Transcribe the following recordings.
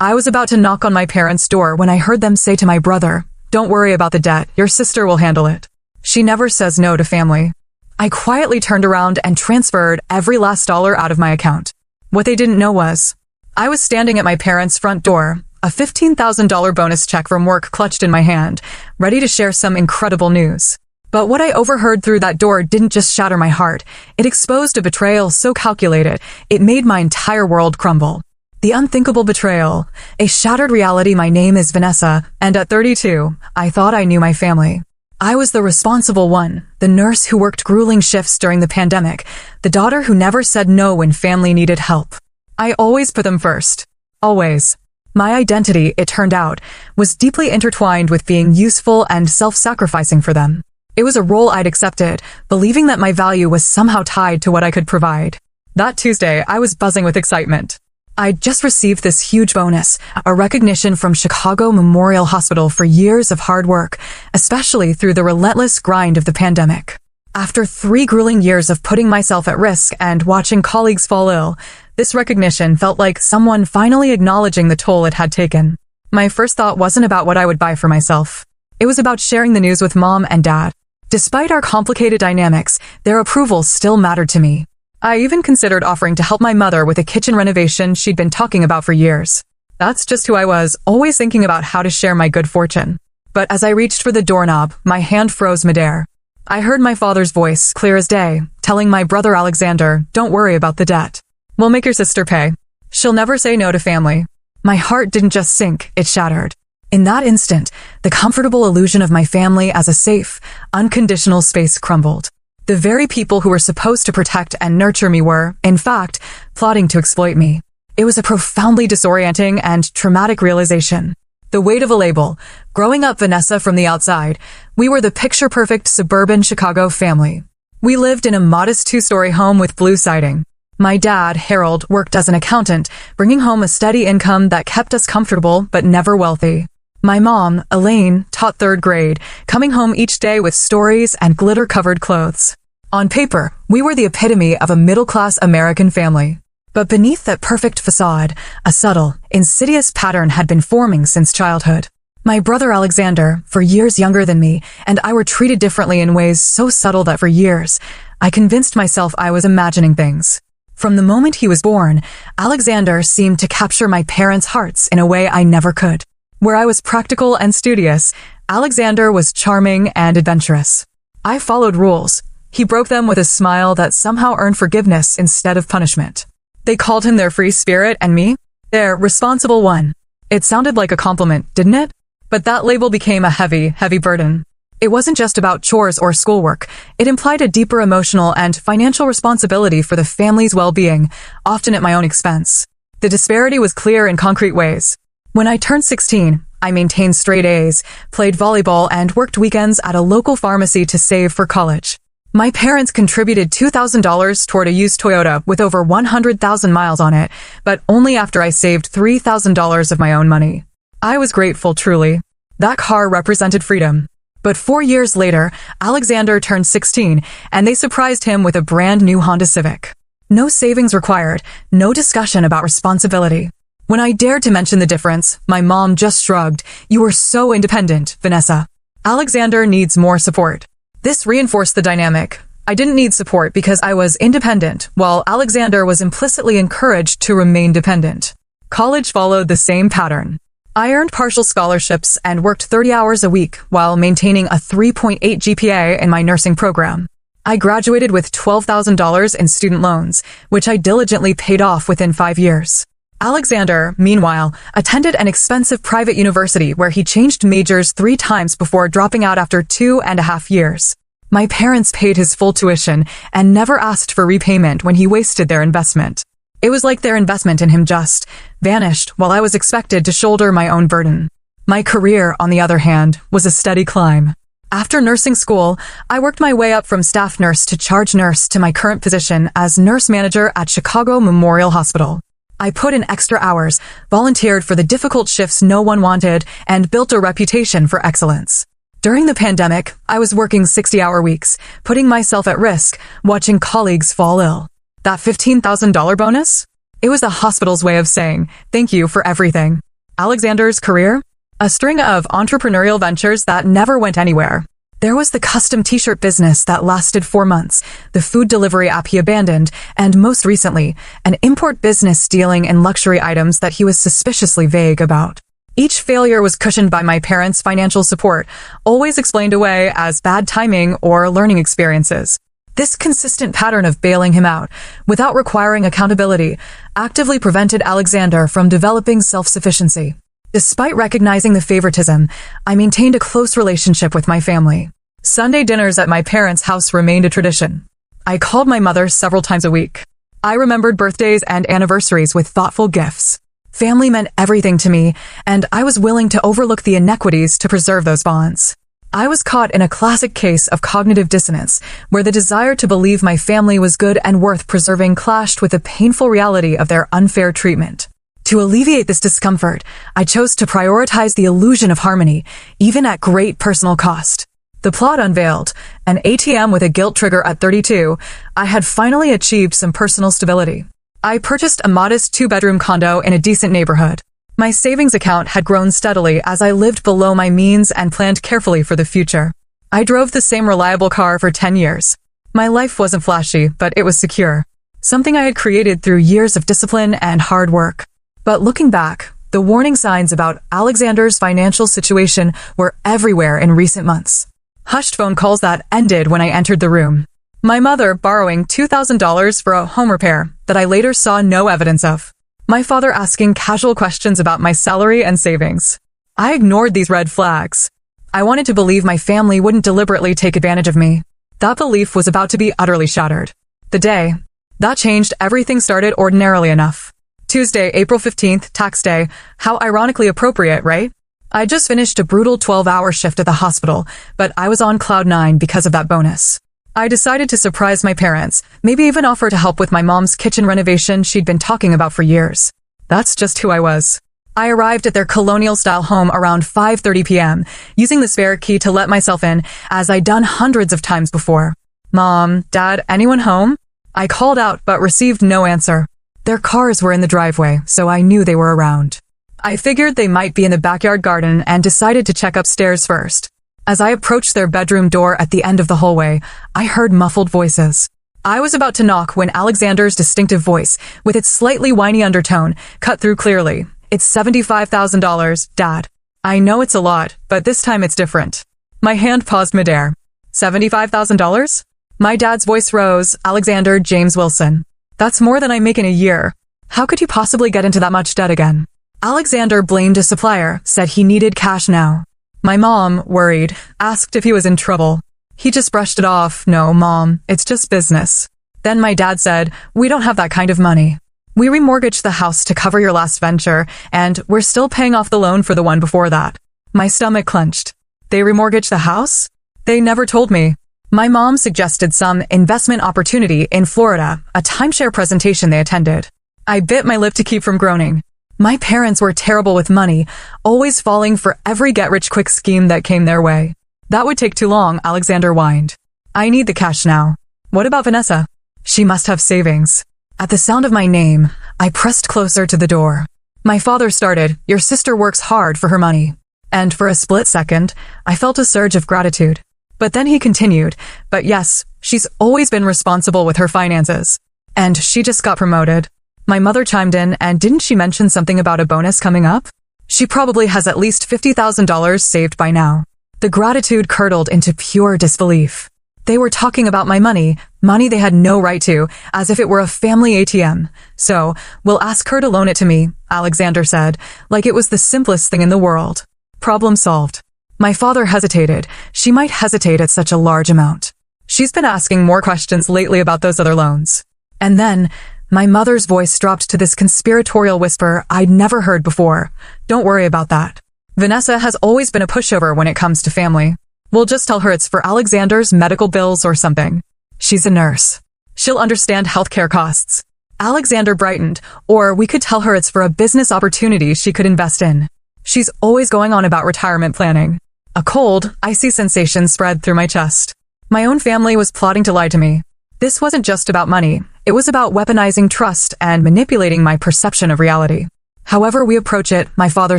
I was about to knock on my parents' door when I heard them say to my brother, "Don't worry about the debt, your sister will handle it. She never says no to family." I quietly turned around and transferred every last dollar out of my account. What they didn't know was, I was standing at my parents' front door, a $15,000 bonus check from work clutched in my hand, ready to share some incredible news. But what I overheard through that door didn't just shatter my heart, it exposed a betrayal so calculated, it made my entire world crumble. The unthinkable betrayal, a shattered reality. My name is Vanessa, and at 32, I thought I knew my family. I was the responsible one, the nurse who worked grueling shifts during the pandemic, the daughter who never said no when family needed help. I always put them first. Always. My identity, it turned out, was deeply intertwined with being useful and self-sacrificing for them. It was a role I'd accepted, believing that my value was somehow tied to what I could provide. That Tuesday, I was buzzing with excitement. I'd just received this huge bonus, a recognition from Chicago Memorial Hospital for years of hard work, especially through the relentless grind of the pandemic. After 3 grueling years of putting myself at risk and watching colleagues fall ill, this recognition felt like someone finally acknowledging the toll it had taken. My first thought wasn't about what I would buy for myself. It was about sharing the news with Mom and Dad. Despite our complicated dynamics, their approval still mattered to me. I even considered offering to help my mother with a kitchen renovation she'd been talking about for years. That's just who I was, always thinking about how to share my good fortune. But as I reached for the doorknob, my hand froze midair. I heard my father's voice, clear as day, telling my brother Alexander, "Don't worry about the debt. We'll make your sister pay. She'll never say no to family." My heart didn't just sink, it shattered. In that instant, the comfortable illusion of my family as a safe, unconditional space crumbled. The very people who were supposed to protect and nurture me were, in fact, plotting to exploit me. It was a profoundly disorienting and traumatic realization. The weight of a label. Growing up Vanessa from the outside, we were the picture-perfect suburban Chicago family. We lived in a modest 2-story home with blue siding. My dad, Harold, worked as an accountant, bringing home a steady income that kept us comfortable but never wealthy. My mom, Elaine, taught 3rd grade, coming home each day with stories and glitter-covered clothes. On paper, we were the epitome of a middle-class American family. But beneath that perfect facade, a subtle, insidious pattern had been forming since childhood. My brother Alexander, for years younger than me, and I were treated differently in ways so subtle that for years, I convinced myself I was imagining things. From the moment he was born, Alexander seemed to capture my parents' hearts in a way I never could. Where I was practical and studious, Alexander was charming and adventurous. I followed rules. He broke them with a smile that somehow earned forgiveness instead of punishment. They called him their free spirit and me, their responsible one. It sounded like a compliment, didn't it? But that label became a heavy, heavy burden. It wasn't just about chores or schoolwork. It implied a deeper emotional and financial responsibility for the family's well-being, often at my own expense. The disparity was clear in concrete ways. When I turned 16, I maintained straight A's, played volleyball, and worked weekends at a local pharmacy to save for college. My parents contributed $2,000 toward a used Toyota with over 100,000 miles on it, but only after I saved $3,000 of my own money. I was grateful, truly. That car represented freedom. But 4 years later, Alexander turned 16, and they surprised him with a brand new Honda Civic. No savings required, no discussion about responsibility. When I dared to mention the difference, my mom just shrugged. "You are so independent, Vanessa. Alexander needs more support." This reinforced the dynamic. I didn't need support because I was independent, while Alexander was implicitly encouraged to remain dependent. College followed the same pattern. I earned partial scholarships and worked 30 hours a week while maintaining a 3.8 GPA in my nursing program. I graduated with $12,000 in student loans, which I diligently paid off within 5 years. Alexander, meanwhile, attended an expensive private university where he changed majors 3 times before dropping out after 2.5 years. My parents paid his full tuition and never asked for repayment when he wasted their investment. It was like their investment in him just vanished while I was expected to shoulder my own burden. My career, on the other hand, was a steady climb. After nursing school, I worked my way up from staff nurse to charge nurse to my current position as nurse manager at Chicago Memorial Hospital. I put in extra hours, volunteered for the difficult shifts no one wanted, and built a reputation for excellence. During the pandemic, I was working 60-hour weeks, putting myself at risk, watching colleagues fall ill. That $15,000 bonus? It was the hospital's way of saying, "Thank you for everything." Alexander's career? A string of entrepreneurial ventures that never went anywhere. There was the custom t-shirt business that lasted 4 months, the food delivery app he abandoned, and most recently, an import business dealing in luxury items that he was suspiciously vague about. Each failure was cushioned by my parents' financial support, always explained away as bad timing or learning experiences. This consistent pattern of bailing him out, without requiring accountability, actively prevented Alexander from developing self-sufficiency. Despite recognizing the favoritism, I maintained a close relationship with my family. Sunday dinners at my parents' house remained a tradition. I called my mother several times a week. I remembered birthdays and anniversaries with thoughtful gifts. Family meant everything to me, and I was willing to overlook the inequities to preserve those bonds. I was caught in a classic case of cognitive dissonance, where the desire to believe my family was good and worth preserving clashed with the painful reality of their unfair treatment. To alleviate this discomfort, I chose to prioritize the illusion of harmony, even at great personal cost. The plot unveiled, an ATM with a guilt trigger at 32, I had finally achieved some personal stability. I purchased a modest 2-bedroom condo in a decent neighborhood. My savings account had grown steadily as I lived below my means and planned carefully for the future. I drove the same reliable car for 10 years. My life wasn't flashy, but it was secure. Something I had created through years of discipline and hard work. But looking back, the warning signs about Alexander's financial situation were everywhere in recent months. Hushed phone calls that ended when I entered the room. My mother borrowing $2,000 for a home repair that I later saw no evidence of. My father asking casual questions about my salary and savings. I ignored these red flags. I wanted to believe my family wouldn't deliberately take advantage of me. That belief was about to be utterly shattered. The day that changed everything started ordinarily enough. Tuesday, April 15th, tax day. How ironically appropriate, right? I just finished a brutal 12-hour shift at the hospital, but I was on cloud 9 because of that bonus. I decided to surprise my parents, maybe even offer to help with my mom's kitchen renovation she'd been talking about for years. That's just who I was. I arrived at their colonial-style home around 5:30 p.m., using the spare key to let myself in, as I'd done hundreds of times before. Mom, Dad, anyone home? I called out but received no answer. Their cars were in the driveway, so I knew they were around. I figured they might be in the backyard garden and decided to check upstairs first. As I approached their bedroom door at the end of the hallway, I heard muffled voices. I was about to knock when Alexander's distinctive voice, with its slightly whiny undertone, cut through clearly. It's $75,000, Dad. I know it's a lot, but this time it's different. My hand paused midair. $75,000? My dad's voice rose, Alexander James Wilson. That's more than I make in a year. How could you possibly get into that much debt again? Alexander blamed a supplier, said he needed cash now. My mom, worried, asked if he was in trouble. He just brushed it off. No, Mom, it's just business. Then my dad said, we don't have that kind of money. We remortgaged the house to cover your last venture, and we're still paying off the loan for the one before that. My stomach clenched. They remortgaged the house? They never told me. My mom suggested some investment opportunity in Florida, a timeshare presentation they attended. I bit my lip to keep from groaning. My parents were terrible with money, always falling for every get-rich-quick scheme that came their way. That would take too long, Alexander whined. I need the cash now. What about Vanessa? She must have savings. At the sound of my name, I pressed closer to the door. My father started, your sister works hard for her money. And for a split second, I felt a surge of gratitude. But then he continued, but yes, she's always been responsible with her finances. And she just got promoted. My mother chimed in, and didn't she mention something about a bonus coming up? She probably has at least $50,000 saved by now. The gratitude curdled into pure disbelief. They were talking about my money they had no right to, as if it were a family ATM. So, we'll ask her to loan it to me, Alexander said, like it was the simplest thing in the world. Problem solved. My father hesitated. She might hesitate at such a large amount. She's been asking more questions lately about those other loans. And then, my mother's voice dropped to this conspiratorial whisper I'd never heard before. Don't worry about that. Vanessa has always been a pushover when it comes to family. We'll just tell her it's for Alexander's medical bills or something. She's a nurse. She'll understand healthcare costs. Alexander brightened, or we could tell her it's for a business opportunity she could invest in. She's always going on about retirement planning. A cold, icy sensation spread through my chest. My own family was plotting to lie to me. This wasn't just about money. It was about weaponizing trust and manipulating my perception of reality. However we approach it, my father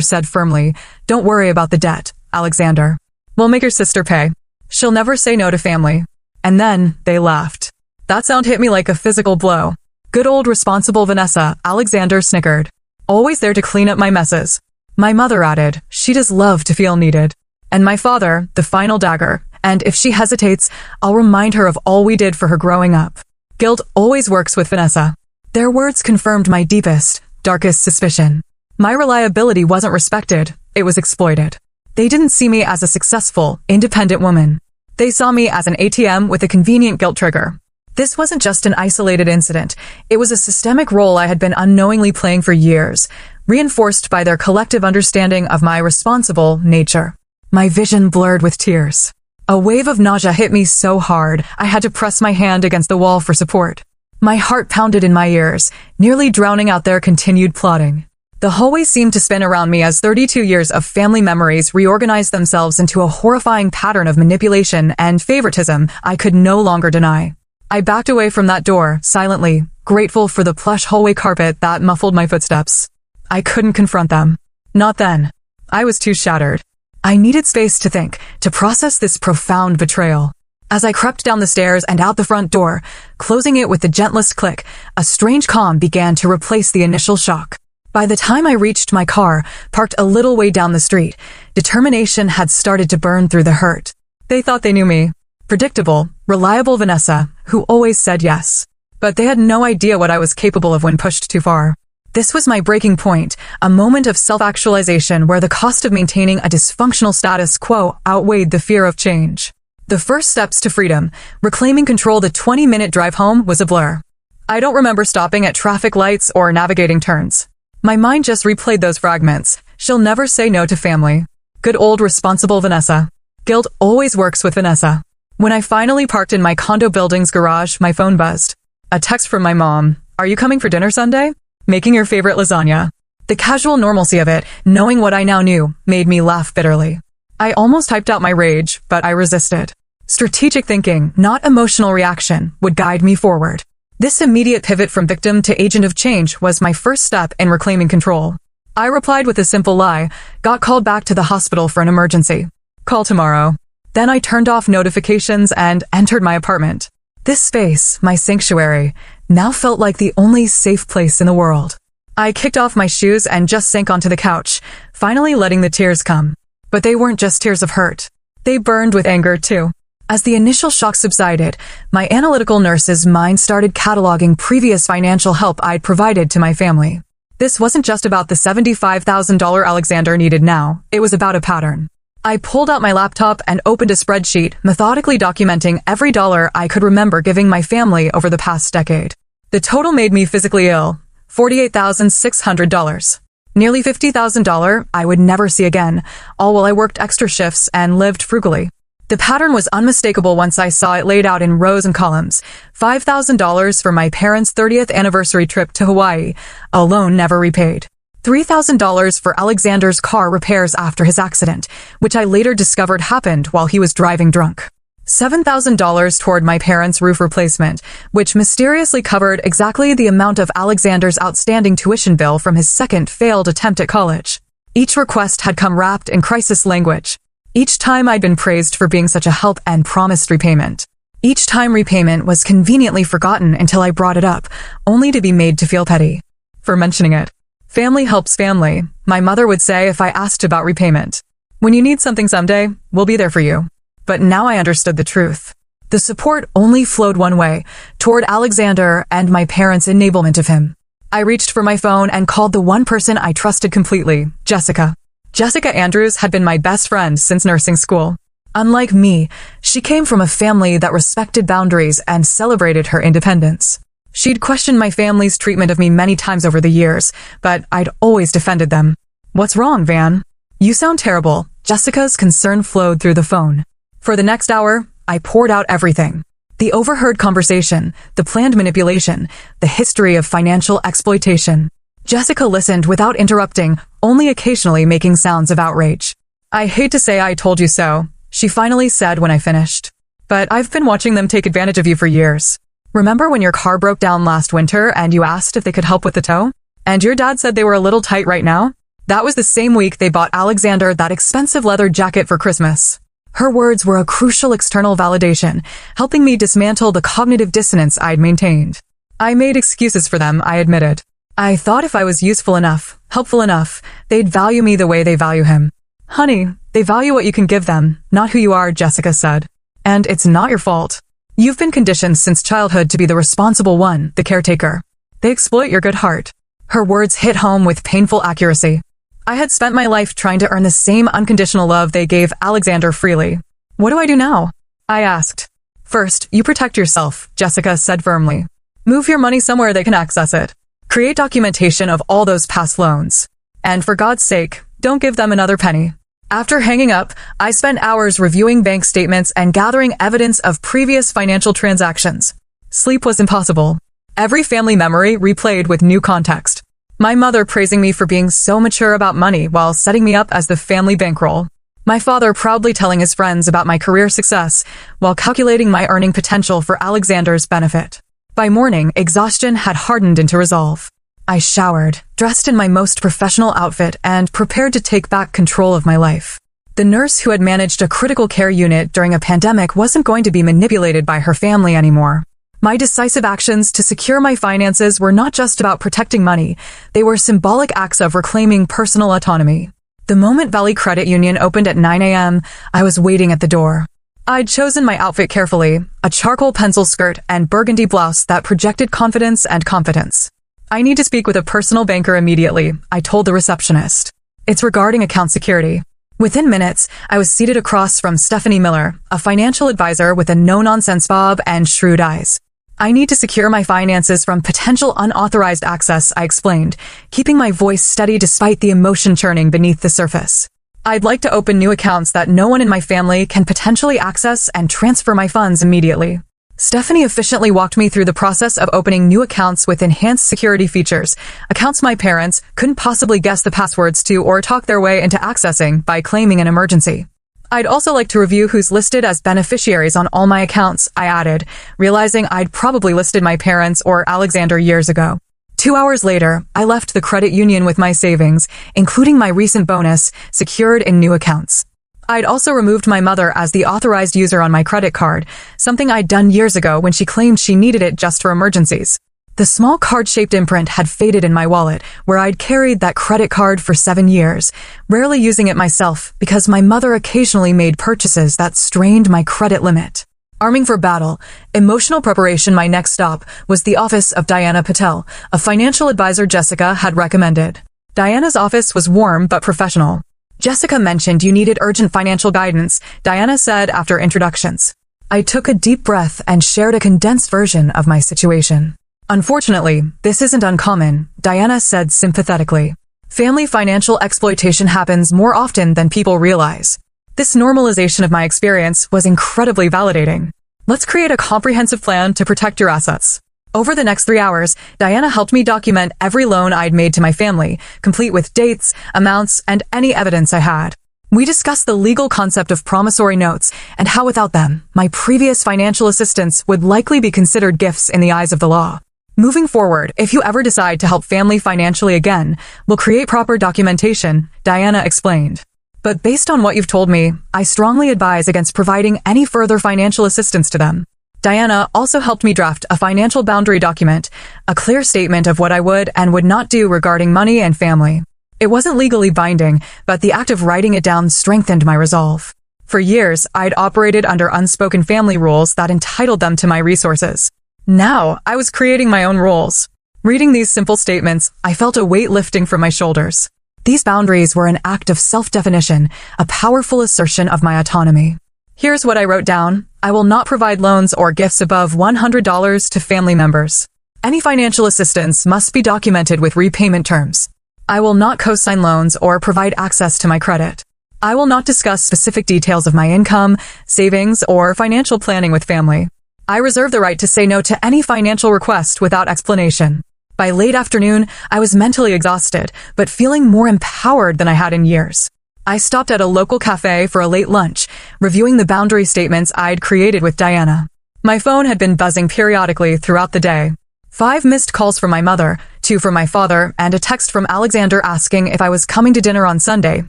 said firmly, don't worry about the debt, Alexander. We'll make your sister pay. She'll never say no to family. And then they laughed. That sound hit me like a physical blow. Good old responsible Vanessa, Alexander snickered. Always there to clean up my messes. My mother added, she does love to feel needed. And my father, the final dagger, and if she hesitates, I'll remind her of all we did for her growing up. Guilt always works with Vanessa. Their words confirmed my deepest, darkest suspicion. My reliability wasn't respected, it was exploited. They didn't see me as a successful, independent woman. They saw me as an ATM with a convenient guilt trigger. This wasn't just an isolated incident, it was a systemic role I had been unknowingly playing for years, reinforced by their collective understanding of my responsible nature. My vision blurred with tears. A wave of nausea hit me so hard, I had to press my hand against the wall for support. My heart pounded in my ears, nearly drowning out their continued plotting. The hallway seemed to spin around me as 32 years of family memories reorganized themselves into a horrifying pattern of manipulation and favoritism I could no longer deny. I backed away from that door, silently, grateful for the plush hallway carpet that muffled my footsteps. I couldn't confront them. Not then. I was too shattered. I needed space to think, to process this profound betrayal. As I crept down the stairs and out the front door, closing it with the gentlest click, a strange calm began to replace the initial shock. By the time I reached my car, parked a little way down the street, determination had started to burn through the hurt. They thought they knew me. Predictable, reliable Vanessa, who always said yes. But they had no idea what I was capable of when pushed too far. This was my breaking point, a moment of self-actualization where the cost of maintaining a dysfunctional status quo outweighed the fear of change. The first steps to freedom, reclaiming control the 20-minute drive home, was a blur. I don't remember stopping at traffic lights or navigating turns. My mind just replayed those fragments. She'll never say no to family. Good old responsible Vanessa. Guilt always works with Vanessa. When I finally parked in my condo building's garage, my phone buzzed. A text from my mom. Are you coming for dinner Sunday? Making your favorite lasagna. The casual normalcy of it, knowing what I now knew, made me laugh bitterly. I almost typed out my rage, but I resisted. Strategic thinking, not emotional reaction, would guide me forward. This immediate pivot from victim to agent of change was my first step in reclaiming control. I replied with a simple lie, got called back to the hospital for an emergency. Call tomorrow. Then I turned off notifications and entered my apartment. This space, my sanctuary, now felt like the only safe place in the world. I kicked off my shoes and just sank onto the couch, finally letting the tears come. But they weren't just tears of hurt. They burned with anger too. As the initial shock subsided, my analytical nurse's mind started cataloging previous financial help I'd provided to my family. This wasn't just about the $75,000 Alexander needed now, it was about a pattern. I pulled out my laptop and opened a spreadsheet, methodically documenting every dollar I could remember giving my family over the past decade. The total made me physically ill, $48,600. Nearly $50,000 I would never see again, all while I worked extra shifts and lived frugally. The pattern was unmistakable once I saw it laid out in rows and columns. $5,000 for my parents' 30th anniversary trip to Hawaii, a loan never repaid. $3,000 for Alexander's car repairs after his accident, which I later discovered happened while he was driving drunk. $7,000 toward my parents' roof replacement, which mysteriously covered exactly the amount of Alexander's outstanding tuition bill from his second failed attempt at college. Each request had come wrapped in crisis language. Each time I'd been praised for being such a help and promised repayment. Each time repayment was conveniently forgotten until I brought it up, only to be made to feel petty for mentioning it. Family helps family, my mother would say if I asked about repayment. When you need something someday, we'll be there for you. But now I understood the truth. The support only flowed one way, toward Alexander and my parents' enablement of him. I reached for my phone and called the one person I trusted completely, Jessica. Jessica Andrews had been my best friend since nursing school. Unlike me, she came from a family that respected boundaries and celebrated her independence. She'd questioned my family's treatment of me many times over the years, but I'd always defended them. What's wrong, Van? You sound terrible. Jessica's concern flowed through the phone. For the next hour, I poured out everything. The overheard conversation, the planned manipulation, the history of financial exploitation. Jessica listened without interrupting, only occasionally making sounds of outrage. I hate to say I told you so, she finally said when I finished. But I've been watching them take advantage of you for years. Remember when your car broke down last winter and you asked if they could help with the tow? And your dad said they were a little tight right now? That was the same week they bought Alexander that expensive leather jacket for Christmas. Her words were a crucial external validation, helping me dismantle the cognitive dissonance I'd maintained. I made excuses for them, I admitted. I thought if I was useful enough, helpful enough, they'd value me the way they value him. Honey, they value what you can give them, not who you are, Jessica said. And it's not your fault. You've been conditioned since childhood to be the responsible one, the caretaker. They exploit your good heart. Her words hit home with painful accuracy. I had spent my life trying to earn the same unconditional love they gave Alexander freely. What do I do now? I asked. First, you protect yourself, Jessica said firmly. Move your money somewhere they can access it. Create documentation of all those past loans. And for God's sake, don't give them another penny. After hanging up, I spent hours reviewing bank statements and gathering evidence of previous financial transactions. Sleep was impossible. Every family memory replayed with new context. My mother praising me for being so mature about money while setting me up as the family bankroll. My father proudly telling his friends about my career success while calculating my earning potential for Alexander's benefit. By morning, exhaustion had hardened into resolve. I showered, dressed in my most professional outfit, and prepared to take back control of my life. The nurse who had managed a critical care unit during a pandemic wasn't going to be manipulated by her family anymore. My decisive actions to secure my finances were not just about protecting money, they were symbolic acts of reclaiming personal autonomy. The moment Valley Credit Union opened at 9 a.m., I was waiting at the door. I'd chosen my outfit carefully, a charcoal pencil skirt and burgundy blouse that projected confidence and competence. I need to speak with a personal banker immediately, I told the receptionist. It's regarding account security. Within minutes, I was seated across from Stephanie Miller, a financial advisor with a no-nonsense bob and shrewd eyes. I need to secure my finances from potential unauthorized access, I explained, keeping my voice steady despite the emotion churning beneath the surface. I'd like to open new accounts that no one in my family can potentially access and transfer my funds immediately. Stephanie efficiently walked me through the process of opening new accounts with enhanced security features, accounts my parents couldn't possibly guess the passwords to or talk their way into accessing by claiming an emergency. I'd also like to review who's listed as beneficiaries on all my accounts, I added, realizing I'd probably listed my parents or Alexander years ago. 2 hours later, I left the credit union with my savings, including my recent bonus, secured in new accounts. I'd also removed my mother as the authorized user on my credit card, something I'd done years ago when she claimed she needed it just for emergencies. The small card-shaped imprint had faded in my wallet, where I'd carried that credit card for 7 years, rarely using it myself because my mother occasionally made purchases that strained my credit limit. Arming for battle, emotional preparation, my next stop was the office of Diana Patel, a financial advisor Jessica had recommended. Diana's office was warm but professional. Jessica mentioned you needed urgent financial guidance, Diana said after introductions. I took a deep breath and shared a condensed version of my situation. Unfortunately, this isn't uncommon, Diana said sympathetically. Family financial exploitation happens more often than people realize. This normalization of my experience was incredibly validating. Let's create a comprehensive plan to protect your assets. Over the next 3 hours, Diana helped me document every loan I'd made to my family, complete with dates, amounts, and any evidence I had. We discussed the legal concept of promissory notes and how without them, my previous financial assistance would likely be considered gifts in the eyes of the law. Moving forward, if you ever decide to help family financially again, we'll create proper documentation, Diana explained. But based on what you've told me, I strongly advise against providing any further financial assistance to them. Diana also helped me draft a financial boundary document, a clear statement of what I would and would not do regarding money and family. It wasn't legally binding, but the act of writing it down strengthened my resolve. For years, I'd operated under unspoken family rules that entitled them to my resources. Now, I was creating my own rules. Reading these simple statements, I felt a weight lifting from my shoulders. These boundaries were an act of self-definition, a powerful assertion of my autonomy. Here's what I wrote down. I will not provide loans or gifts above $100 to family members. Any financial assistance must be documented with repayment terms. I will not co-sign loans or provide access to my credit. I will not discuss specific details of my income, savings, or financial planning with family. I reserve the right to say no to any financial request without explanation. By late afternoon, I was mentally exhausted, but feeling more empowered than I had in years. I stopped at a local cafe for a late lunch, reviewing the boundary statements I'd created with Diana. My phone had been buzzing periodically throughout the day. 5 missed calls from my mother, two from my father, and a text from Alexander asking if I was coming to dinner on Sunday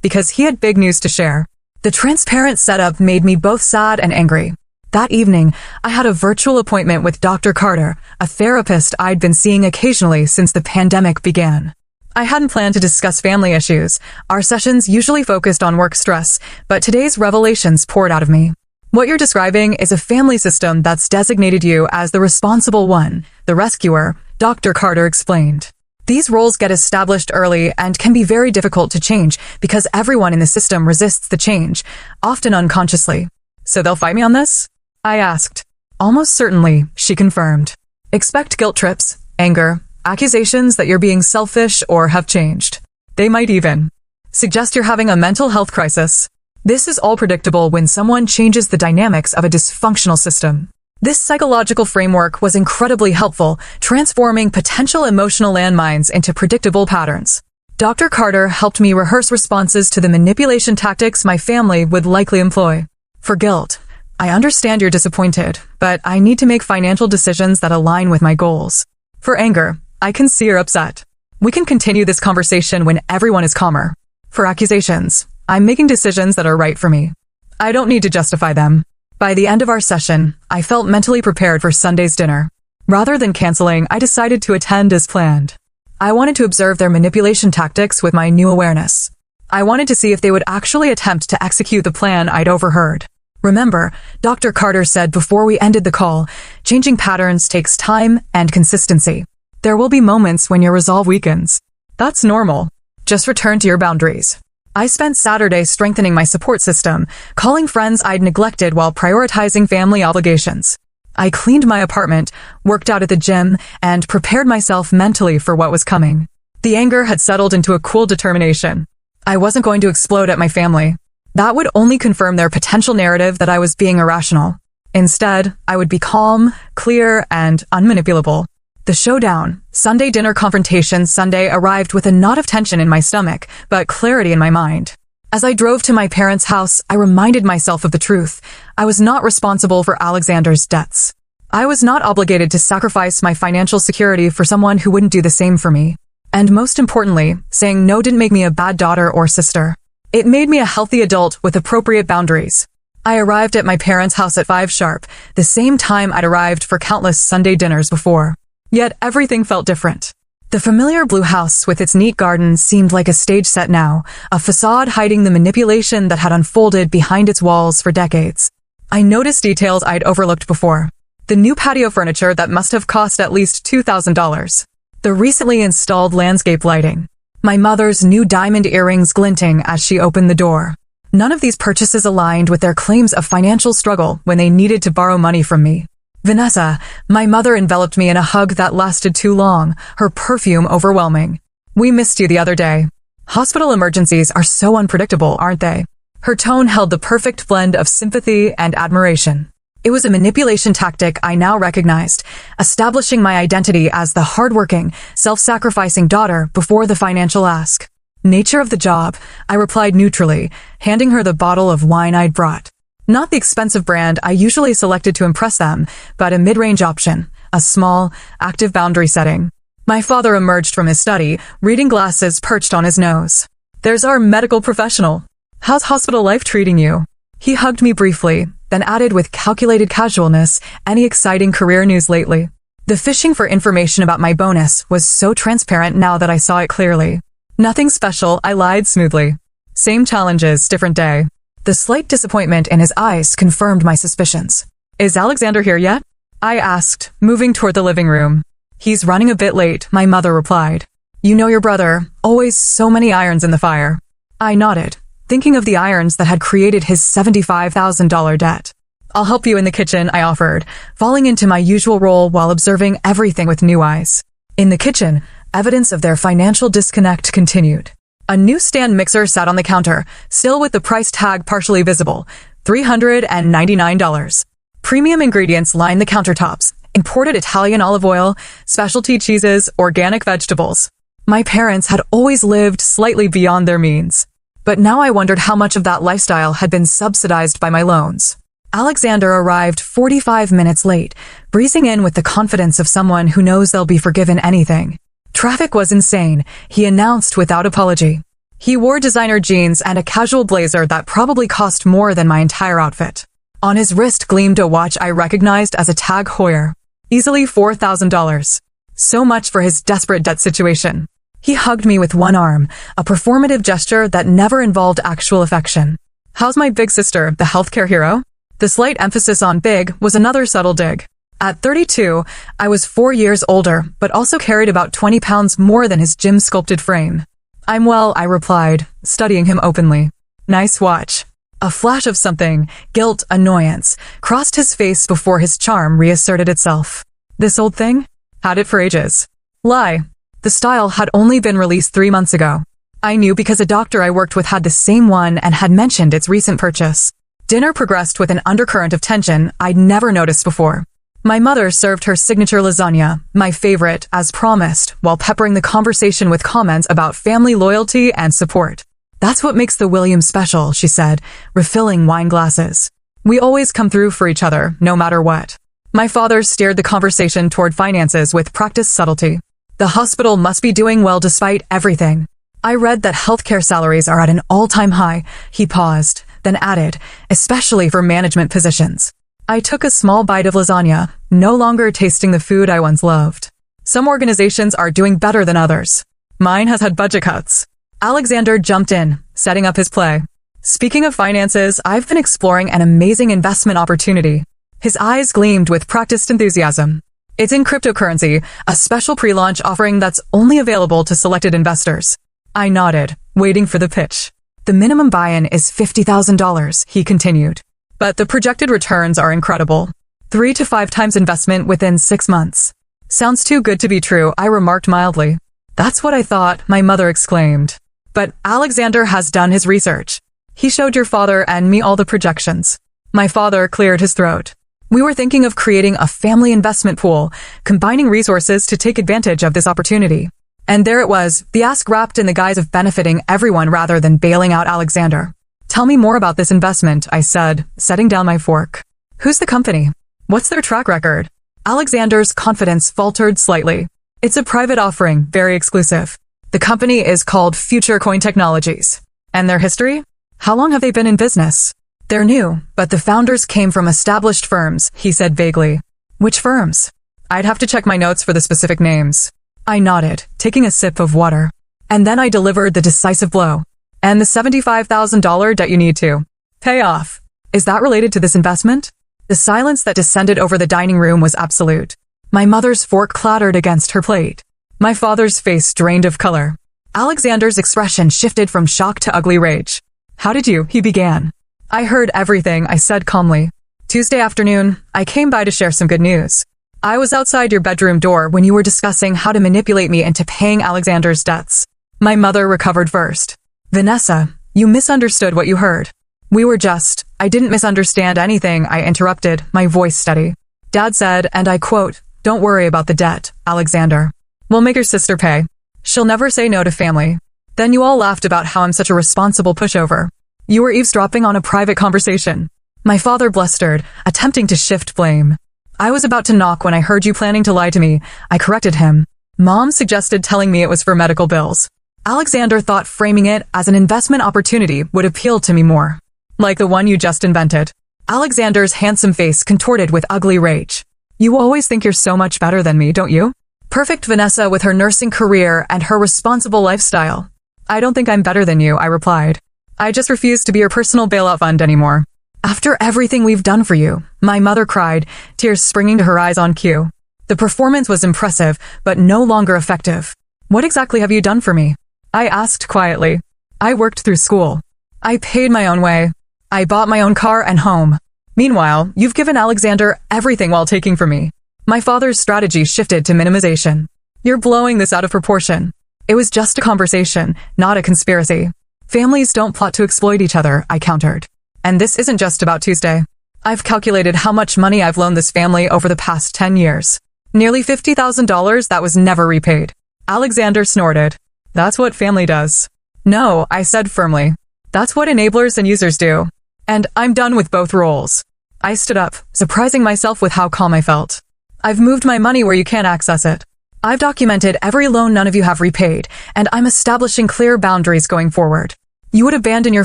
because he had big news to share. The transparent setup made me both sad and angry. That evening, I had a virtual appointment with Dr. Carter, a therapist I'd been seeing occasionally since the pandemic began. I hadn't planned to discuss family issues. Our sessions usually focused on work stress, but today's revelations poured out of me. What you're describing is a family system that's designated you as the responsible one, the rescuer, Dr. Carter explained. These roles get established early and can be very difficult to change because everyone in the system resists the change, often unconsciously. So they'll fight me on this? I asked. Almost certainly, she confirmed. Expect guilt trips, anger, accusations that you're being selfish or have changed. They might even suggest you're having a mental health crisis. This is all predictable when someone changes the dynamics of a dysfunctional system. This psychological framework was incredibly helpful, transforming potential emotional landmines into predictable patterns. Dr. Carter helped me rehearse responses to the manipulation tactics my family would likely employ. For guilt, I understand you're disappointed, but I need to make financial decisions that align with my goals. For anger, I can see you're upset. We can continue this conversation when everyone is calmer. For accusations, I'm making decisions that are right for me. I don't need to justify them. By the end of our session, I felt mentally prepared for Sunday's dinner. Rather than canceling, I decided to attend as planned. I wanted to observe their manipulation tactics with my new awareness. I wanted to see if they would actually attempt to execute the plan I'd overheard. Remember, Dr. Carter said before we ended the call, changing patterns takes time and consistency. There will be moments when your resolve weakens. That's normal. Just return to your boundaries. I spent Saturday strengthening my support system, calling friends I'd neglected while prioritizing family obligations. I cleaned my apartment, worked out at the gym, and prepared myself mentally for what was coming. The anger had settled into a cool determination. I wasn't going to explode at my family. That would only confirm their potential narrative that I was being irrational. Instead, I would be calm, clear, and unmanipulable. The showdown, Sunday dinner confrontation Sunday, arrived with a knot of tension in my stomach, but clarity in my mind. As I drove to my parents' house, I reminded myself of the truth. I was not responsible for Alexander's debts. I was not obligated to sacrifice my financial security for someone who wouldn't do the same for me. And most importantly, saying no didn't make me a bad daughter or sister. It made me a healthy adult with appropriate boundaries. I arrived at my parents' house at 5 sharp, the same time I'd arrived for countless Sunday dinners before. Yet everything felt different. The familiar blue house with its neat garden seemed like a stage set now, a facade hiding the manipulation that had unfolded behind its walls for decades. I noticed details I'd overlooked before. The new patio furniture that must have cost at least $2,000. The recently installed landscape lighting. My mother's new diamond earrings glinting as she opened the door. None of these purchases aligned with their claims of financial struggle when they needed to borrow money from me. Vanessa, my mother enveloped me in a hug that lasted too long, her perfume overwhelming. We missed you the other day. Hospital emergencies are so unpredictable, aren't they? Her tone held the perfect blend of sympathy and admiration. It was a manipulation tactic I now recognized, establishing my identity as the hardworking, self-sacrificing daughter before the financial ask. Nature of the job, I replied neutrally, handing her the bottle of wine I'd brought. Not the expensive brand I usually selected to impress them, but a mid-range option, a small, active boundary setting. My father emerged from his study, reading glasses perched on his nose. There's our medical professional. How's hospital life treating you? He hugged me briefly, then added with calculated casualness, any exciting career news lately? The fishing for information about my bonus was so transparent now that I saw it clearly. Nothing special, I lied smoothly. Same challenges, different day. The slight disappointment in his eyes confirmed my suspicions. Is Alexander here yet? I asked, moving toward the living room. He's running a bit late, my mother replied. You know your brother, always so many irons in the fire. I nodded, thinking of the irons that had created his $75,000 debt. I'll help you in the kitchen, I offered, falling into my usual role while observing everything with new eyes. In the kitchen, evidence of their financial disconnect continued. A new stand mixer sat on the counter, still with the price tag partially visible, $399. Premium ingredients lined the countertops, imported Italian olive oil, specialty cheeses, organic vegetables. My parents had always lived slightly beyond their means. But now I wondered how much of that lifestyle had been subsidized by my loans. Alexander arrived 45 minutes late, breezing in with the confidence of someone who knows they'll be forgiven anything. Traffic was insane, he announced without apology. He wore designer jeans and a casual blazer that probably cost more than my entire outfit. On his wrist gleamed a watch I recognized as a Tag Heuer. Easily $4,000. So much for his desperate debt situation. He hugged me with one arm, a performative gesture that never involved actual affection. How's my big sister, the healthcare hero? The slight emphasis on big was another subtle dig. At 32, I was 4 years older, but also carried about 20 pounds more than his gym-sculpted frame. I'm well, I replied, studying him openly. Nice watch. A flash of something, guilt, annoyance, crossed his face before his charm reasserted itself. This old thing? Had it for ages. Lie. The style had only been released 3 months ago. I knew because a doctor I worked with had the same one and had mentioned its recent purchase. Dinner progressed with an undercurrent of tension I'd never noticed before. My mother served her signature lasagna, my favorite, as promised, while peppering the conversation with comments about family loyalty and support. That's what makes the Williams special, she said, refilling wine glasses. We always come through for each other, no matter what. My father steered the conversation toward finances with practiced subtlety. The hospital must be doing well despite everything. I read that healthcare salaries are at an all-time high. He paused, then added, especially for management positions. I took a small bite of lasagna, no longer tasting the food I once loved. Some organizations are doing better than others. Mine has had budget cuts. Alexander jumped in, setting up his play. Speaking of finances, I've been exploring an amazing investment opportunity. His eyes gleamed with practiced enthusiasm. It's in cryptocurrency, a special pre-launch offering that's only available to selected investors. I nodded, waiting for the pitch. The minimum buy-in is $50,000, he continued. But the projected returns are incredible. 3 to 5 times investment within 6 months. Sounds too good to be true, I remarked mildly. That's what I thought, my mother exclaimed. But Alexander has done his research. He showed your father and me all the projections. My father cleared his throat. We were thinking of creating a family investment pool, combining resources to take advantage of this opportunity. And there it was, the ask wrapped in the guise of benefiting everyone rather than bailing out Alexander. Tell me more about this investment, I said, setting down my fork. Who's the company? What's their track record? Alexander's confidence faltered slightly. It's a private offering, very exclusive. The company is called Future Coin Technologies. And their history? How long have they been in business? They're new, but the founders came from established firms, he said vaguely. Which firms? I'd have to check my notes for the specific names. I nodded, taking a sip of water. And then I delivered the decisive blow. And the $75,000 debt you need to pay off. Is that related to this investment? The silence that descended over the dining room was absolute. My mother's fork clattered against her plate. My father's face drained of color. Alexander's expression shifted from shock to ugly rage. How did you? He began. I heard everything, I said calmly. Tuesday afternoon, I came by to share some good news. I was outside your bedroom door when you were discussing how to manipulate me into paying Alexander's debts. My mother recovered first. Vanessa, you misunderstood what you heard. I didn't misunderstand anything, I interrupted, my voice steady. Dad said, and I quote, don't worry about the debt, Alexander. We'll make your sister pay. She'll never say no to family. Then you all laughed about how I'm such a responsible pushover. You were eavesdropping on a private conversation. My father blustered, attempting to shift blame. I was about to knock when I heard you planning to lie to me. I corrected him. Mom suggested telling me it was for medical bills. Alexander thought framing it as an investment opportunity would appeal to me more. Like the one you just invented. Alexander's handsome face contorted with ugly rage. You always think you're so much better than me, don't you? Perfect Vanessa with her nursing career and her responsible lifestyle. I don't think I'm better than you, I replied. I just refuse to be your personal bailout fund anymore. After everything we've done for you, my mother cried, tears springing to her eyes on cue. The performance was impressive, but no longer effective. What exactly have you done for me? I asked quietly. I worked through school. I paid my own way. I bought my own car and home. Meanwhile, you've given Alexander everything while taking from me. My father's strategy shifted to minimization. You're blowing this out of proportion. It was just a conversation, not a conspiracy. Families don't plot to exploit each other, I countered. And this isn't just about Tuesday. I've calculated how much money I've loaned this family over the past 10 years. Nearly $50,000 that was never repaid. Alexander snorted. That's what family does. No, I said firmly. That's what enablers and users do. And I'm done with both roles. I stood up, surprising myself with how calm I felt. I've moved my money where you can't access it. I've documented every loan none of you have repaid, and I'm establishing clear boundaries going forward. You would abandon your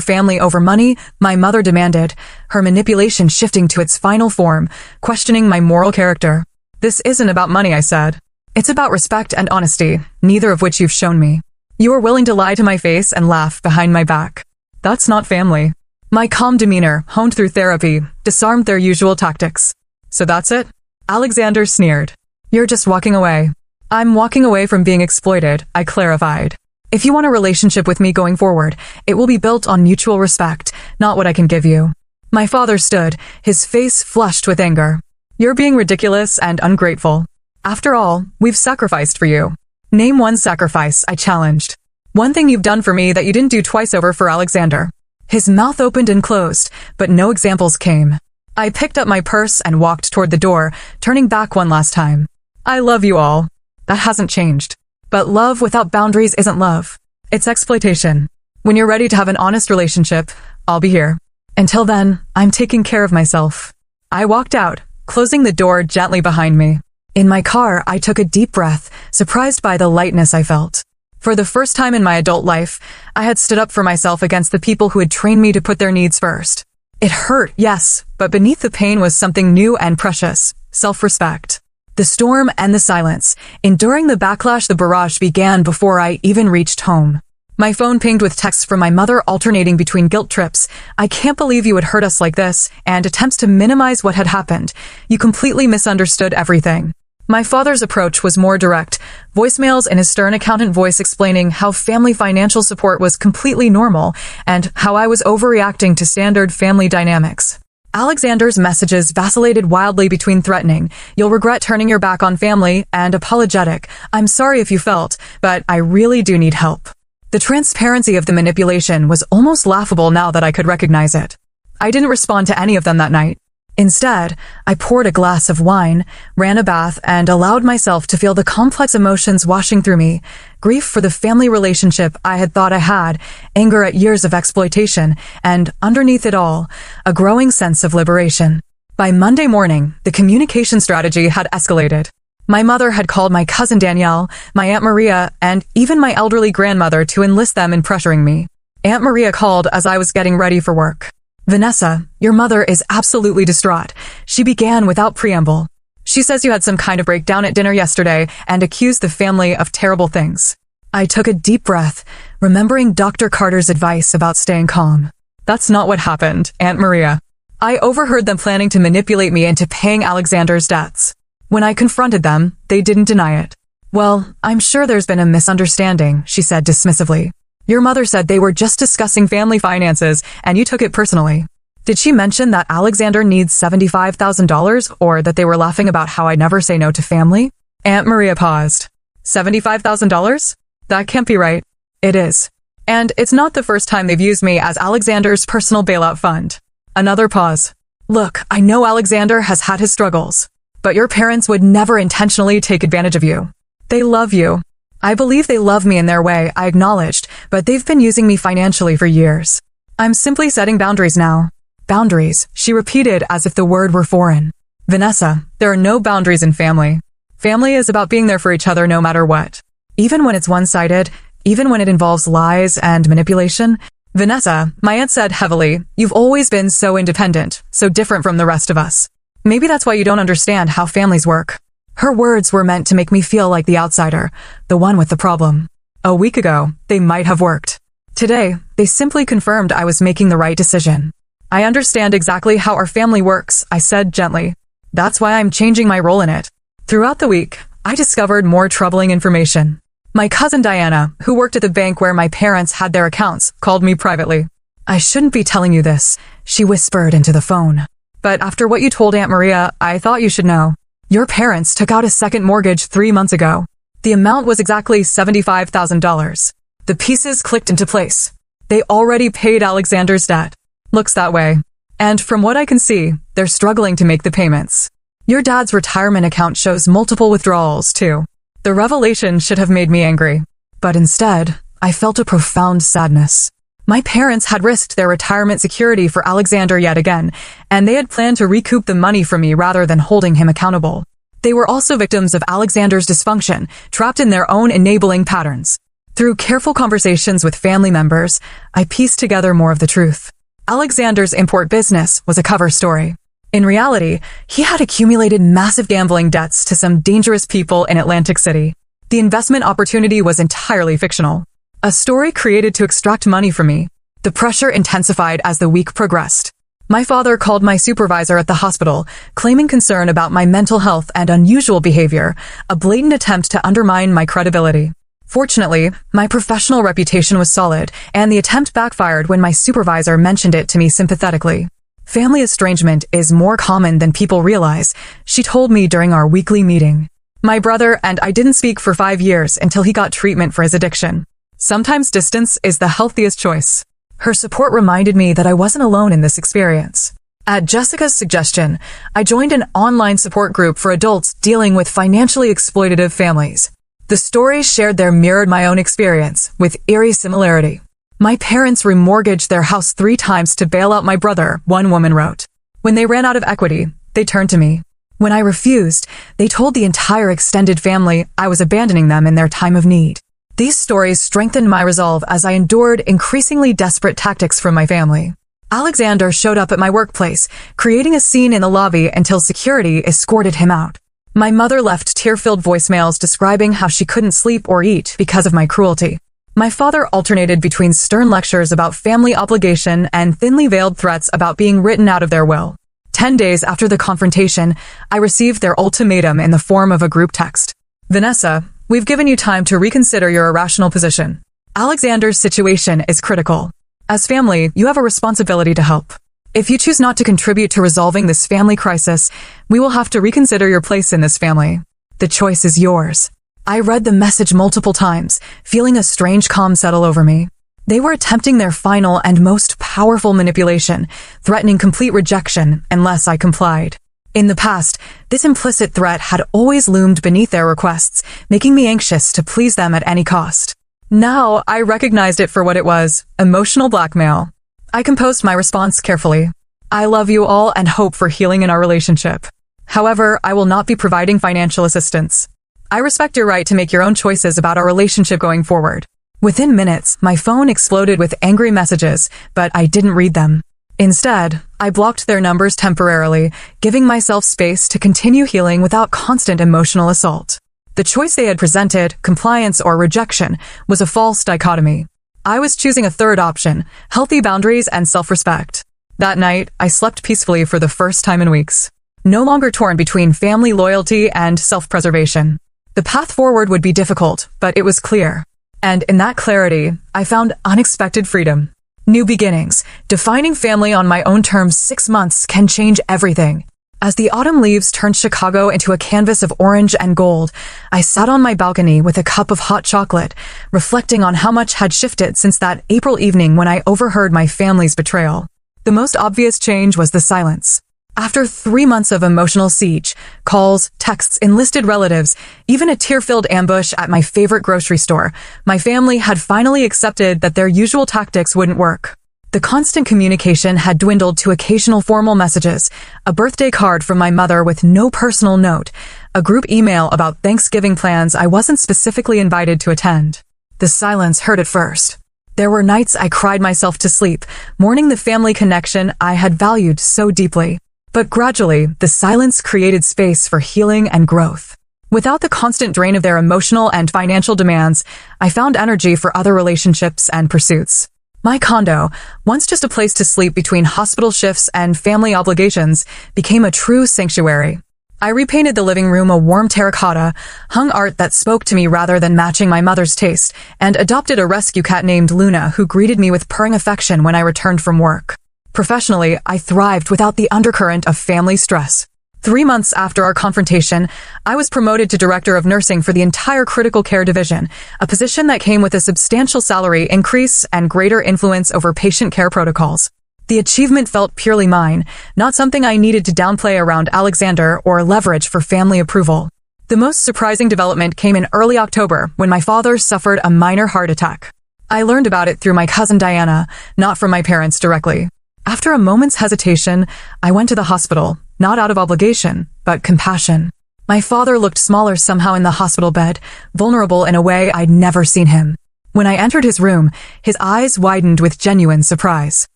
family over money, my mother demanded, her manipulation shifting to its final form, questioning my moral character. This isn't about money, I said. It's about respect and honesty, neither of which you've shown me. You are willing to lie to my face and laugh behind my back. That's not family. My calm demeanor, honed through therapy, disarmed their usual tactics. So that's it? Alexander sneered. You're just walking away. I'm walking away from being exploited, I clarified. If you want a relationship with me going forward, it will be built on mutual respect, not what I can give you. My father stood, his face flushed with anger. You're being ridiculous and ungrateful. After all, we've sacrificed for you. Name one sacrifice, I challenged. One thing you've done for me that you didn't do twice over for Alexander. His mouth opened and closed, but no examples came. I picked up my purse and walked toward the door, turning back one last time. I love you all. That hasn't changed. But love without boundaries isn't love. It's exploitation. When you're ready to have an honest relationship, I'll be here. Until then, I'm taking care of myself. I walked out, closing the door gently behind me. In my car, I took a deep breath, surprised by the lightness I felt. For the first time in my adult life, I had stood up for myself against the people who had trained me to put their needs first. It hurt, yes, but beneath the pain was something new and precious, self-respect. The storm and the silence, enduring the backlash, the barrage began before I even reached home. My phone pinged with texts from my mother alternating between guilt trips. I can't believe you would hurt us like this, and attempts to minimize what had happened. You completely misunderstood everything. My father's approach was more direct, voicemails in his stern accountant voice explaining how family financial support was completely normal and how I was overreacting to standard family dynamics. Alexander's messages vacillated wildly between threatening, "You'll regret turning your back on family," and apologetic, "I'm sorry if you felt, but I really do need help." The transparency of the manipulation was almost laughable now that I could recognize it. I didn't respond to any of them that night. Instead, I poured a glass of wine, ran a bath, and allowed myself to feel the complex emotions washing through me. Grief for the family relationship I had thought I had, anger at years of exploitation, and underneath it all, a growing sense of liberation. By Monday morning, the communication strategy had escalated. My mother had called my cousin Danielle, my Aunt Maria, and even my elderly grandmother to enlist them in pressuring me. Aunt Maria called as I was getting ready for work. "Vanessa, your mother is absolutely distraught," she began without preamble. "She says you had some kind of breakdown at dinner yesterday and accused the family of terrible things." I took a deep breath, remembering Dr. Carter's advice about staying calm. "That's not what happened, Aunt Maria. I overheard them planning to manipulate me into paying Alexander's debts. When I confronted them, they didn't deny it." "Well, I'm sure there's been a misunderstanding," she said dismissively. "Your mother said they were just discussing family finances, and you took it personally. Did she mention that Alexander needs $75,000, or that they were laughing about how I never say no to family?" Aunt Maria paused. $75,000? That can't be right. It is. And it's not the first time they've used me as Alexander's personal bailout fund. Another pause. "Look, I know Alexander has had his struggles, but your parents would never intentionally take advantage of you. They love you. I believe they love me in their way, I acknowledged, but they've been using me financially for years. I'm simply setting boundaries now." "Boundaries," she repeated as if the word were foreign. "Vanessa, there are no boundaries in family. Family is about being there for each other no matter what. Even when it's one-sided, even when it involves lies and manipulation." "Vanessa," my aunt said heavily, "you've always been so independent, so different from the rest of us. Maybe that's why you don't understand how families work." Her words were meant to make me feel like the outsider, the one with the problem. A week ago, they might have worked. Today, they simply confirmed I was making the right decision. "I understand exactly how our family works," I said gently. "That's why I'm changing my role in it." Throughout the week, I discovered more troubling information. My cousin Diana, who worked at the bank where my parents had their accounts, called me privately. "I shouldn't be telling you this," she whispered into the phone. "But after what you told Aunt Maria, I thought you should know. Your parents took out a second mortgage 3 months ago. The amount was exactly $75,000. The pieces clicked into place. They already paid Alexander's debt. Looks that way. And from what I can see, they're struggling to make the payments. Your dad's retirement account shows multiple withdrawals, too." The revelation should have made me angry. But instead, I felt a profound sadness. My parents had risked their retirement security for Alexander yet again, and they had planned to recoup the money from me rather than holding him accountable. They were also victims of Alexander's dysfunction, trapped in their own enabling patterns. Through careful conversations with family members, I pieced together more of the truth. Alexander's import business was a cover story. In reality, he had accumulated massive gambling debts to some dangerous people in Atlantic City. The investment opportunity was entirely fictional. A story created to extract money from me. The pressure intensified as the week progressed. My father called my supervisor at the hospital, claiming concern about my mental health and unusual behavior, a blatant attempt to undermine my credibility. Fortunately, my professional reputation was solid, and the attempt backfired when my supervisor mentioned it to me sympathetically. Family estrangement is more common than people realize, she told me during our weekly meeting. My brother and I didn't speak for 5 years until he got treatment for his addiction. Sometimes distance is the healthiest choice. Her support reminded me that I wasn't alone in this experience. At Jessica's suggestion, I joined an online support group for adults dealing with financially exploitative families. The stories shared there mirrored my own experience, with eerie similarity. My parents remortgaged their house 3 times to bail out my brother, one woman wrote. When they ran out of equity, they turned to me. When I refused, they told the entire extended family I was abandoning them in their time of need. These stories strengthened my resolve as I endured increasingly desperate tactics from my family. Alexander showed up at my workplace, creating a scene in the lobby until security escorted him out. My mother left tear-filled voicemails describing how she couldn't sleep or eat because of my cruelty. My father alternated between stern lectures about family obligation and thinly veiled threats about being written out of their will. 10 days after the confrontation, I received their ultimatum in the form of a group text. Vanessa, we've given you time to reconsider your irrational position. Alexander's situation is critical. As family, you have a responsibility to help. If you choose not to contribute to resolving this family crisis, we will have to reconsider your place in this family. The choice is yours. I read the message multiple times, feeling a strange calm settle over me. They were attempting their final and most powerful manipulation, threatening complete rejection unless I complied. In the past, this implicit threat had always loomed beneath their requests, making me anxious to please them at any cost. Now, I recognized it for what it was, emotional blackmail. I composed my response carefully. I love you all and hope for healing in our relationship. However, I will not be providing financial assistance. I respect your right to make your own choices about our relationship going forward. Within minutes, my phone exploded with angry messages, but I didn't read them. Instead, I blocked their numbers temporarily, giving myself space to continue healing without constant emotional assault. The choice they had presented, compliance or rejection, was a false dichotomy. I was choosing a third option, healthy boundaries and self-respect. That night, I slept peacefully for the first time in weeks. No longer torn between family loyalty and self-preservation. The path forward would be difficult, but it was clear. And in that clarity, I found unexpected freedom. New beginnings, defining family on my own terms 6 months can change everything. As the autumn leaves turned Chicago into a canvas of orange and gold, I sat on my balcony with a cup of hot chocolate, reflecting on how much had shifted since that April evening when I overheard my family's betrayal. The most obvious change was the silence. After 3 months of emotional siege, calls, texts, enlisted relatives, even a tear-filled ambush at my favorite grocery store, my family had finally accepted that their usual tactics wouldn't work. The constant communication had dwindled to occasional formal messages, a birthday card from my mother with no personal note, a group email about Thanksgiving plans I wasn't specifically invited to attend. The silence hurt at first. There were nights I cried myself to sleep, mourning the family connection I had valued so deeply. But gradually, the silence created space for healing and growth. Without the constant drain of their emotional and financial demands, I found energy for other relationships and pursuits. My condo, once just a place to sleep between hospital shifts and family obligations, became a true sanctuary. I repainted the living room a warm terracotta, hung art that spoke to me rather than matching my mother's taste, and adopted a rescue cat named Luna who greeted me with purring affection when I returned from work. Professionally, I thrived without the undercurrent of family stress. 3 months after our confrontation, I was promoted to director of nursing for the entire critical care division, a position that came with a substantial salary increase and greater influence over patient care protocols. The achievement felt purely mine, not something I needed to downplay around Alexander or leverage for family approval. The most surprising development came in early October when my father suffered a minor heart attack. I learned about it through my cousin Diana, not from my parents directly. After a moment's hesitation, I went to the hospital, not out of obligation, but compassion. My father looked smaller somehow in the hospital bed, vulnerable in a way I'd never seen him. When I entered his room, his eyes widened with genuine surprise.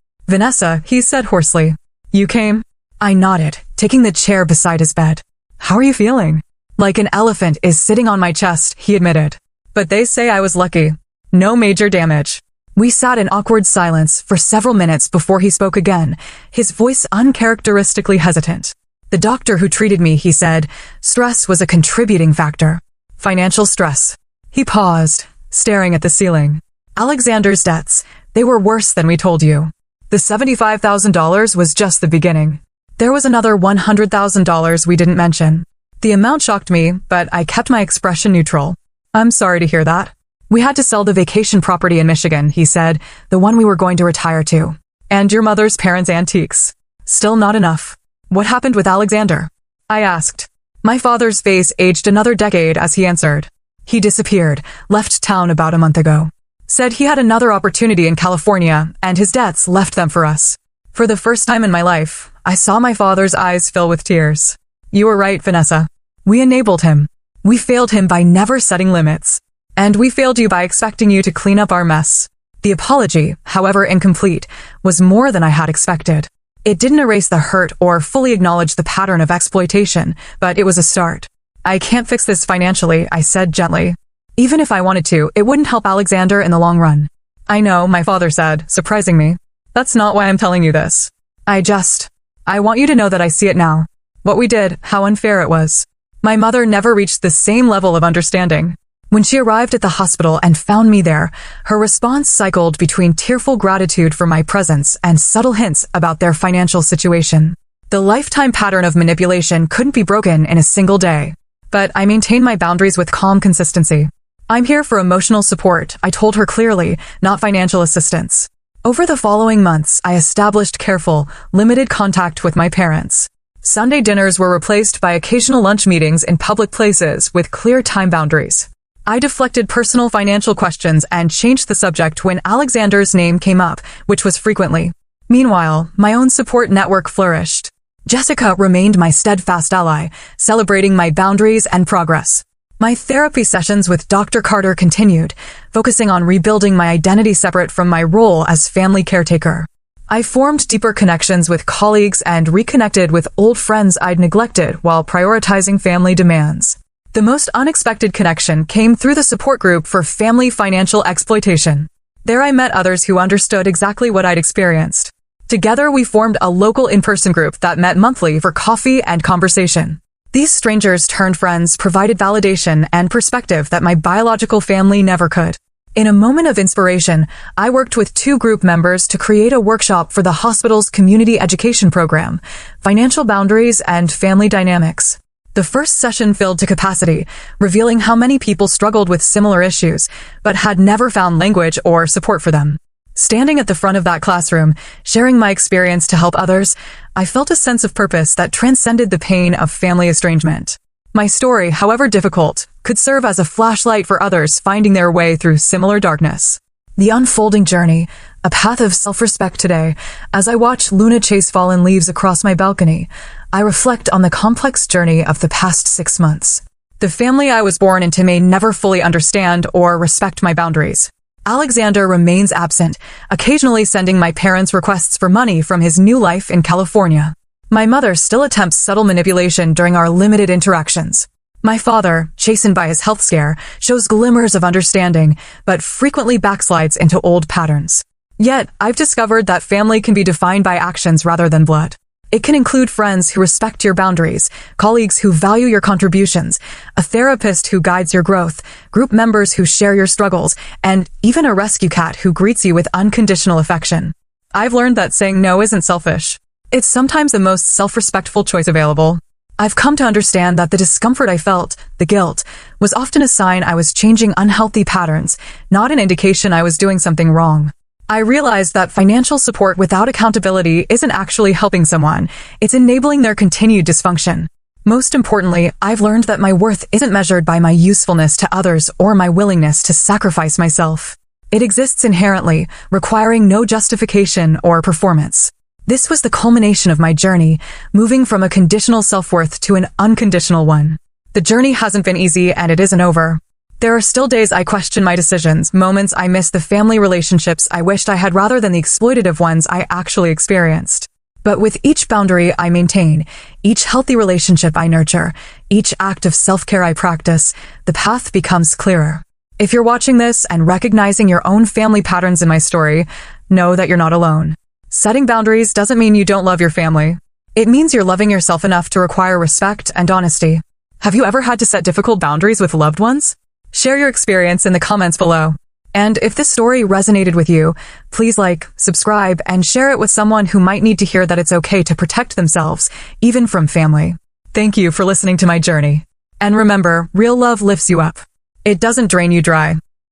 "Vanessa," he said hoarsely. "You came?" I nodded, taking the chair beside his bed. "How are you feeling?" "Like an elephant is sitting on my chest," he admitted. "But they say I was lucky. No major damage." We sat in awkward silence for several minutes before he spoke again, his voice uncharacteristically hesitant. "The doctor who treated me," he said, "stress was a contributing factor. Financial stress." He paused, staring at the ceiling. "Alexander's debts, they were worse than we told you. The $75,000 was just the beginning. There was another $100,000 we didn't mention." The amount shocked me, but I kept my expression neutral. "I'm sorry to hear that." "We had to sell the vacation property in Michigan," he said, "the one we were going to retire to. And your mother's parents' antiques. Still not enough." "What happened with Alexander?" I asked. My father's face aged another decade as he answered. "He disappeared, left town about a month ago. Said he had another opportunity in California, and his debts left them for us." For the first time in my life, I saw my father's eyes fill with tears. "You were right, Vanessa. We enabled him. We failed him by never setting limits. And we failed you by expecting you to clean up our mess." The apology, however incomplete, was more than I had expected. It didn't erase the hurt or fully acknowledge the pattern of exploitation, but it was a start. "I can't fix this financially," I said gently. "Even if I wanted to, it wouldn't help Alexander in the long run." "I know," my father said, surprising me. "That's not why I'm telling you this. I want you to know that I see it now. What we did, how unfair it was." My mother never reached the same level of understanding. When she arrived at the hospital and found me there, her response cycled between tearful gratitude for my presence and subtle hints about their financial situation. The lifetime pattern of manipulation couldn't be broken in a single day. But I maintained my boundaries with calm consistency. "I'm here for emotional support," I told her clearly, "not financial assistance." Over the following months, I established careful, limited contact with my parents. Sunday dinners were replaced by occasional lunch meetings in public places with clear time boundaries. I deflected personal financial questions and changed the subject when Alexander's name came up, which was frequently. Meanwhile, my own support network flourished. Jessica remained my steadfast ally, celebrating my boundaries and progress. My therapy sessions with Dr. Carter continued, focusing on rebuilding my identity separate from my role as family caretaker. I formed deeper connections with colleagues and reconnected with old friends I'd neglected while prioritizing family demands. The most unexpected connection came through the support group for family financial exploitation. There I met others who understood exactly what I'd experienced. Together we formed a local in-person group that met monthly for coffee and conversation. These strangers turned friends provided validation and perspective that my biological family never could. In a moment of inspiration, I worked with 2 group members to create a workshop for the hospital's community education program, Financial Boundaries and Family Dynamics. The first session filled to capacity, revealing how many people struggled with similar issues, but had never found language or support for them. Standing at the front of that classroom, sharing my experience to help others, I felt a sense of purpose that transcended the pain of family estrangement. My story, however difficult, could serve as a flashlight for others finding their way through similar darkness. The unfolding journey, a path of self-respect today. As I watch Luna chase fallen leaves across my balcony, I reflect on the complex journey of the past 6 months. The family I was born into may never fully understand or respect my boundaries. Alexander remains absent, occasionally sending my parents requests for money from his new life in California. My mother still attempts subtle manipulation during our limited interactions. My father, chastened by his health scare, shows glimmers of understanding, but frequently backslides into old patterns. Yet, I've discovered that family can be defined by actions rather than blood. It can include friends who respect your boundaries, colleagues who value your contributions, a therapist who guides your growth, group members who share your struggles, and even a rescue cat who greets you with unconditional affection. I've learned that saying no isn't selfish. It's sometimes the most self-respectful choice available. I've come to understand that the discomfort I felt, the guilt, was often a sign I was changing unhealthy patterns, not an indication I was doing something wrong. I realized that financial support without accountability isn't actually helping someone, it's enabling their continued dysfunction. Most importantly, I've learned that my worth isn't measured by my usefulness to others or my willingness to sacrifice myself. It exists inherently, requiring no justification or performance. This was the culmination of my journey, moving from a conditional self-worth to an unconditional one. The journey hasn't been easy and it isn't over. There are still days I question my decisions, moments I miss the family relationships I wished I had rather than the exploitative ones I actually experienced. But with each boundary I maintain, each healthy relationship I nurture, each act of self-care I practice, the path becomes clearer. If you're watching this and recognizing your own family patterns in my story, know that you're not alone. Setting boundaries doesn't mean you don't love your family. It means you're loving yourself enough to require respect and honesty. Have you ever had to set difficult boundaries with loved ones? Share your experience in the comments below. And if this story resonated with you, please like, subscribe, and share it with someone who might need to hear that it's okay to protect themselves, even from family. Thank you for listening to my journey. And remember, real love lifts you up. It doesn't drain you dry.